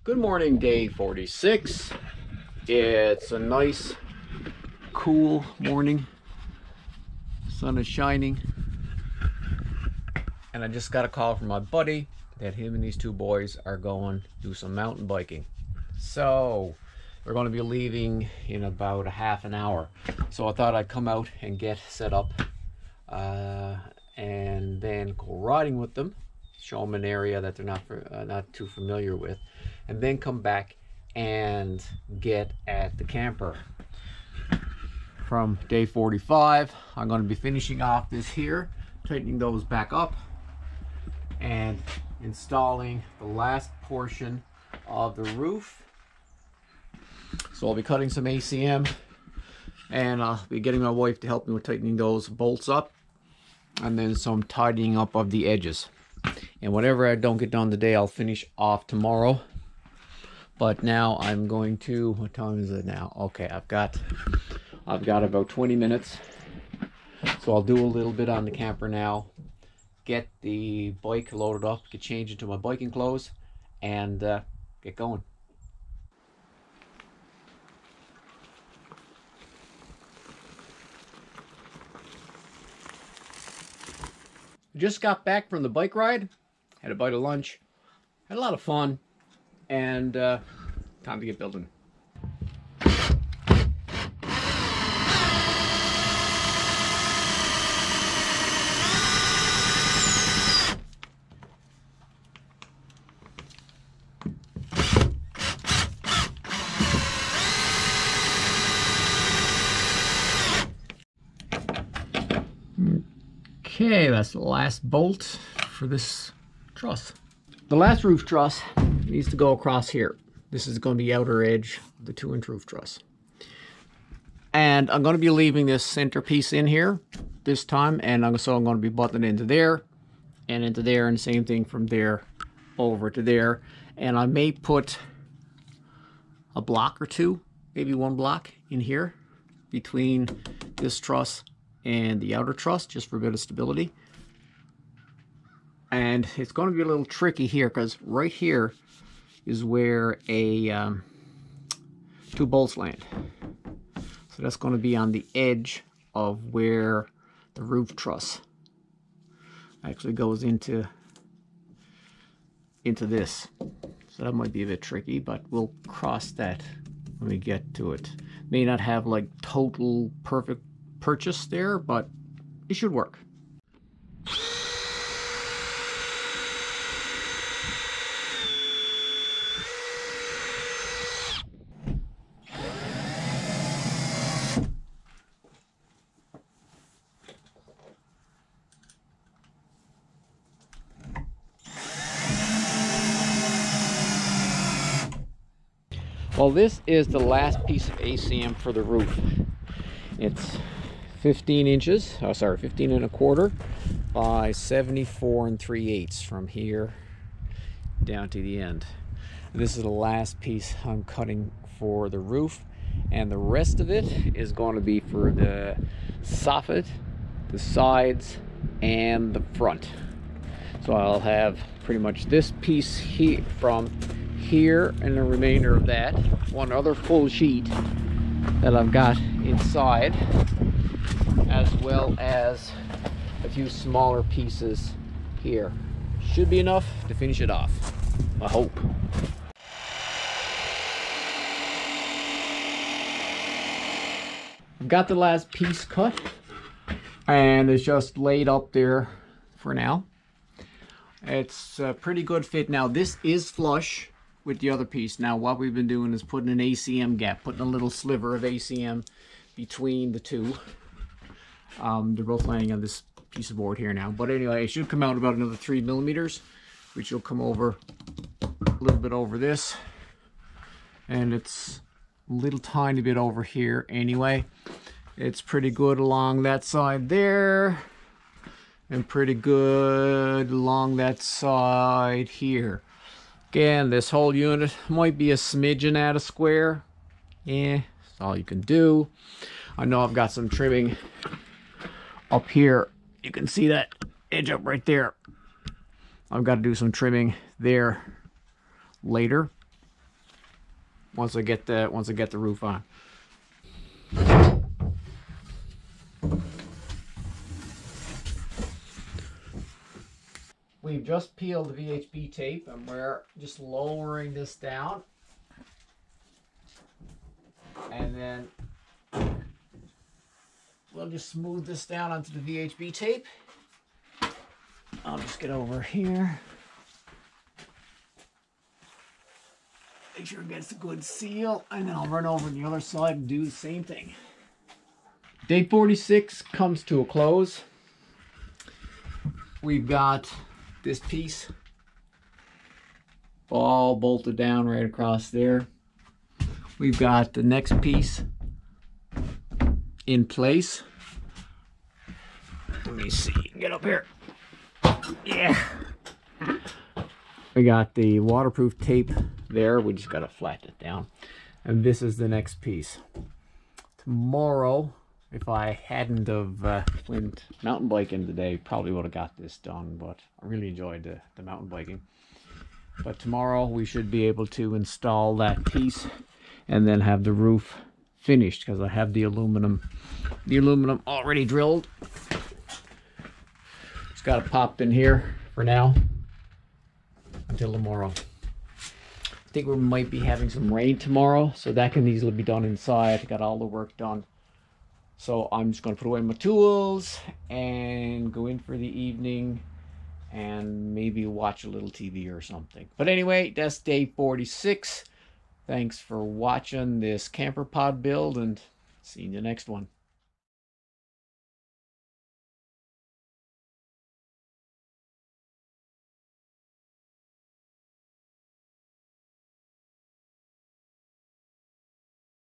Good morning, day 46. It's a nice, cool morning. Sun is shining. And I just got a call from my buddy that him and these two boys are going to do some mountain biking. So we're going to be leaving in about a half an hour. So I thought I'd come out and get set up and then go riding with them, show them an area that they're not too familiar with, and then come back and get at the camper. From day 45, I'm going to be finishing off this here, tightening those back up, and installing the last portion of the roof. So I'll be cutting some ACM, and I'll be getting my wife to help me with tightening those bolts up, and then some tidying up of the edges. And whatever I don't get done today, I'll finish off tomorrow. But now I'm going to, what time is it now? Okay, I've got about 20 minutes. So I'll do a little bit on the camper now, get the bike loaded up, get changed into my biking clothes, and get going. Just got back from the bike ride, had a bite of lunch, had a lot of fun, and time to get building. Okay, that's the last bolt for this truss. The last roof truss needs to go across here. This is going to be the outer edge of the 2-inch roof truss. And I'm going to be leaving this center piece in here this time, and I'm going to be buttoning into there, and the same thing from there over to there. And I may put a block or two, maybe one block in here between this truss and the outer truss, just for a bit of stability. And it's going to be a little tricky here, because right here is where a 2 bolts land. So that's going to be on the edge of where the roof truss actually goes into this. So that might be a bit tricky, but we'll cross that when we get to it. May not have like total perfect purchase there, but it should work. Well, this is the last piece of ACM for the roof. It's 15 inches, 15 and a quarter by 74 3/8 from here down to the end. This is the last piece I'm cutting for the roof, and the rest of it is going to be for the soffit, the sides, and the front. So I'll have pretty much this piece here from here, and the remainder of that, one other full sheet that I've got inside, as well as a few smaller pieces here. Should be enough to finish it off, I hope. I've got the last piece cut, and it's just laid up there for now. It's a pretty good fit. Now this is flush with the other piece. Now what we've been doing is putting an ACM gap, putting a little sliver of ACM between the two. They're both laying on this piece of board here now, but anyway, it should come out about another 3 millimeters, which will come over a little bit over this, and it's a little tiny bit over here anyway. It's pretty good along that side there, and pretty good along that side here. Again, this whole unit might be a smidgen out of square. Yeah, that's all you can do. I know I've got some trimming up here. You can see that edge up right there. I've got to do some trimming there later. once I get the roof on. We've just peeled the VHB tape and we're just lowering this down. And then we'll just smooth this down onto the VHB tape. I'll just get over here. Make sure it gets a good seal, and then I'll run over the other side and do the same thing. Day 46 comes to a close. We've got this piece all bolted down right across there. We've got the next piece in place. Let me see, get up here. Yeah. We got the waterproof tape there. We just gotta flatten it down. And this is the next piece. Tomorrow, if I hadn't have went mountain biking today, probably would have got this done, but I really enjoyed the mountain biking. But tomorrow we should be able to install that piece and then have the roof finished, because I have the aluminum already drilled. Just got it popped in here for now until tomorrow. I think we might be having some rain tomorrow, so that can easily be done inside. Got all the work done. So I'm just going to put away my tools and go in for the evening and maybe watch a little TV or something. But anyway, that's day 46. Thanks for watching this camper pod build, and see you in the next one.